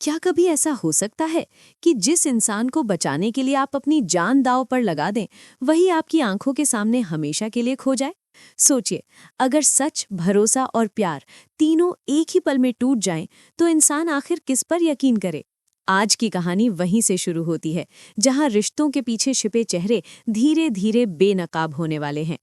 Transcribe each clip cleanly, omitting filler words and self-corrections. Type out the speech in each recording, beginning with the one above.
क्या कभी ऐसा हो सकता है कि जिस इंसान को बचाने के लिए आप अपनी जान दांव पर लगा दें, वही आपकी आंखों के सामने हमेशा के लिए खो जाए? सोचिए, अगर सच, भरोसा और प्यार तीनों एक ही पल में टूट जाएं, तो इंसान आखिर किस पर यकीन करे? आज की कहानी वहीं से शुरू होती है, जहां रिश्तों के पीछे छिपे चेहरे धीरे धीरे बेनकाब होने वाले हैं।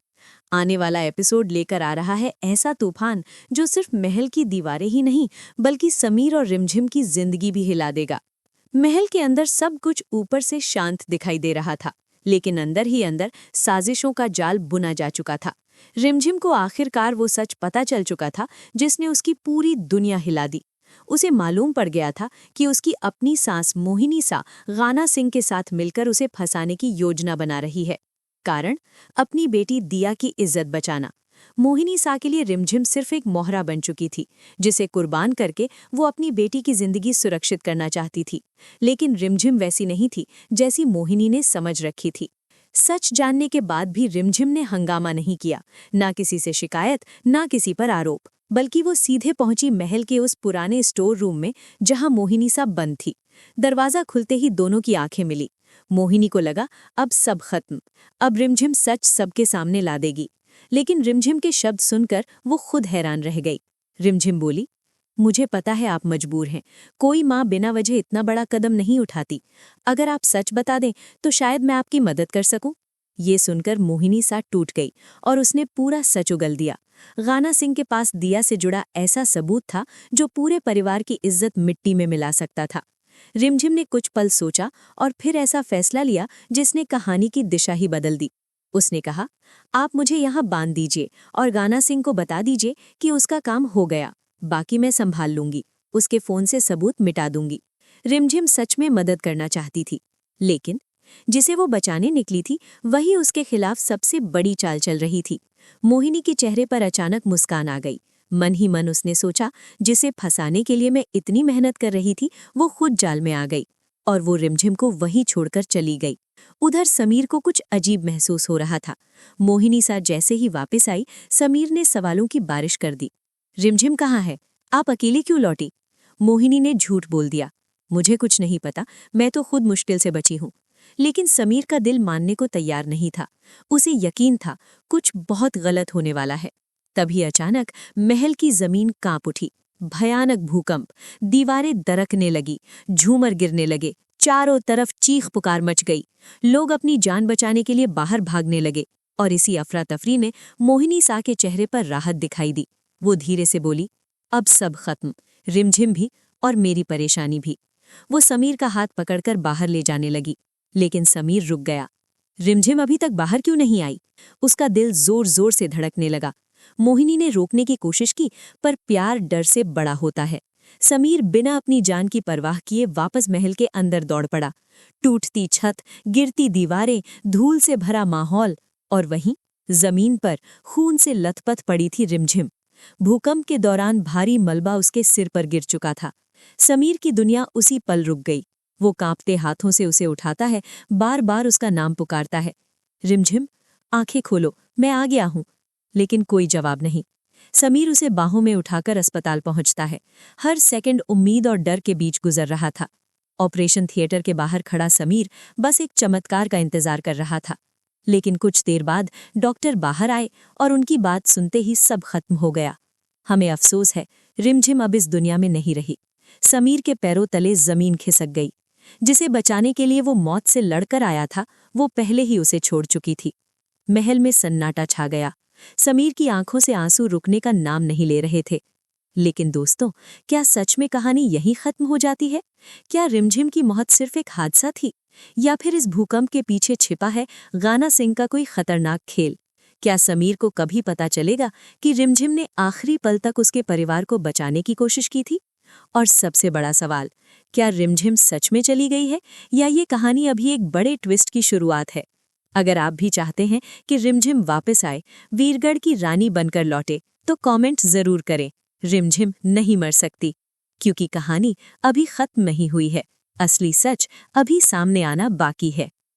आने वाला एपिसोड लेकर आ रहा है ऐसा तूफान जो सिर्फ महल की दीवारें ही नहीं, बल्कि समीर और रिमझिम की जिंदगी भी हिला देगा। महल के अंदर सब कुछ ऊपर से शांत दिखाई दे रहा था, लेकिन अंदर ही अंदर साजिशों का जाल बुना जा चुका था। रिमझिम को आखिरकार वो सच पता चल चुका था जिसने उसकी पूरी दुनिया हिला दी। उसे मालूम पड़ गया था कि उसकी अपनी सास मोहिनी सा गाना सिंह के साथ मिलकर उसे फंसाने की योजना बना रही है। कारण, अपनी बेटी दिया की इज्जत बचाना। मोहिनी सा के लिए रिमझिम सिर्फ एक मोहरा बन चुकी थी, जिसे कुर्बान करके वो अपनी बेटी की जिंदगी सुरक्षित करना चाहती थी। लेकिन रिमझिम वैसी नहीं थी जैसी मोहिनी ने समझ रखी थी। सच जानने के बाद भी रिमझिम ने हंगामा नहीं किया, ना किसी से शिकायत, ना किसी पर आरोप, बल्कि वो सीधे पहुंची महल के उस पुराने स्टोर रूम में जहां मोहिनी सा बंद थी। दरवाजा खुलते ही दोनों की आंखें मिली। मोहिनी को लगा अब सब खत्म, अब रिमझिम सच सबके सामने ला देगी। लेकिन रिमझिम के शब्द सुनकर वो खुद हैरान रह गई। रिमझिम बोली, मुझे पता है आप मजबूर हैं, कोई माँ बिना वजह इतना बड़ा कदम नहीं उठाती। अगर आप सच बता दें तो शायद मैं आपकी मदद कर सकूं। ये सुनकर मोहिनी सा टूट गई और उसने पूरा सच उगल दिया। गाना सिंह के पास दिया से जुड़ा ऐसा सबूत था जो पूरे परिवार की इज्जत मिट्टी में मिला सकता था। रिमझिम ने कुछ पल सोचा और फिर ऐसा फैसला लिया जिसने कहानी की दिशा ही बदल दी। उसने कहा, आप मुझे यहाँ बांध दीजिए और गाना सिंह को बता दीजिए कि उसका काम हो गया, बाकी मैं संभाल लूंगी, उसके फोन से सबूत मिटा दूंगी। रिमझिम सच में मदद करना चाहती थी, लेकिन जिसे वो बचाने निकली थी वही उसके खिलाफ सबसे बड़ी चाल चल रही थी। मोहिनी के चेहरे पर अचानक मुस्कान आ गई। मन ही मन उसने सोचा, जिसे फंसाने के लिए मैं इतनी मेहनत कर रही थी वो खुद जाल में आ गई, और वो रिमझिम को वहीं छोड़कर चली गई। उधर समीर को कुछ अजीब महसूस हो रहा था। मोहिनी सा जैसे ही वापस आई, समीर ने सवालों की बारिश कर दी। रिमझिम कहाँ है? आप अकेली क्यों लौटी? मोहिनी ने झूठ बोल दिया, मुझे कुछ नहीं पता, मैं तो खुद मुश्किल से बची हूँ। लेकिन समीर का दिल मानने को तैयार नहीं था। उसे यकीन था कुछ बहुत गलत होने वाला है। तभी अचानक महल की जमीन कांप उठी। भयानक भूकंप, दीवारें दरकने लगी, झूमर गिरने लगे, चारों तरफ चीख पुकार मच गई। लोग अपनी जान बचाने के लिए बाहर भागने लगे, और इसी अफरा तफरी ने मोहिनी सा के चेहरे पर राहत दिखाई दी। वो धीरे से बोली, अब सब खत्म, रिमझिम भी और मेरी परेशानी भी। वो समीर का हाथ पकड़कर बाहर ले जाने लगी, लेकिन समीर रुक गया। रिमझिम अभी तक बाहर क्यों नहीं आई? उसका दिल जोर जोर से धड़कने लगा। मोहिनी ने रोकने की कोशिश की, पर प्यार डर से बड़ा होता है। समीर बिना अपनी जान की परवाह किए वापस महल के अंदर दौड़ पड़ा। टूटती छत, गिरती दीवारें, धूल से भरा माहौल, और वहीं जमीन पर खून से लथपथ पड़ी थी रिमझिम। भूकंप के दौरान भारी मलबा उसके सिर पर गिर चुका था। समीर की दुनिया उसी पल रुक गई। वो कांपते हाथों से उसे उठाता है, बार बार उसका नाम पुकारता है, रिमझिम, आंखें खोलो, मैं आ गया हूं। लेकिन कोई जवाब नहीं। समीर उसे बाहों में उठाकर अस्पताल पहुंचता है। हर सेकंड उम्मीद और डर के बीच गुजर रहा था। ऑपरेशन थिएटर के बाहर खड़ा समीर बस एक चमत्कार का इंतजार कर रहा था। लेकिन कुछ देर बाद डॉक्टर बाहर आए और उनकी बात सुनते ही सब खत्म हो गया। हमें अफसोस है, रिमझिम अब इस दुनिया में नहीं रही। समीर के पैरों तले जमीन खिसक गई। जिसे बचाने के लिए वो मौत से लड़कर आया था, वो पहले ही उसे छोड़ चुकी थी। महल में सन्नाटा छा गया। समीर की आंखों से आंसू रुकने का नाम नहीं ले रहे थे। लेकिन दोस्तों, क्या सच में कहानी यहीं खत्म हो जाती है? क्या रिमझिम की मौत सिर्फ एक हादसा थी, या फिर इस भूकंप के पीछे छिपा है गाना सिंह का कोई खतरनाक खेल? क्या समीर को कभी पता चलेगा कि रिमझिम ने आखिरी पल तक उसके परिवार को बचाने की कोशिश की थी? और सबसे बड़ा सवाल, क्या रिमझिम सच में चली गई है, या ये कहानी अभी एक बड़े ट्विस्ट की शुरुआत है? अगर आप भी चाहते हैं कि रिमझिम वापस आए, वीरगढ़ की रानी बनकर लौटे, तो कमेंट जरूर करें। रिमझिम नहीं मर सकती, क्योंकि कहानी अभी खत्म नहीं हुई है। असली सच अभी सामने आना बाकी है।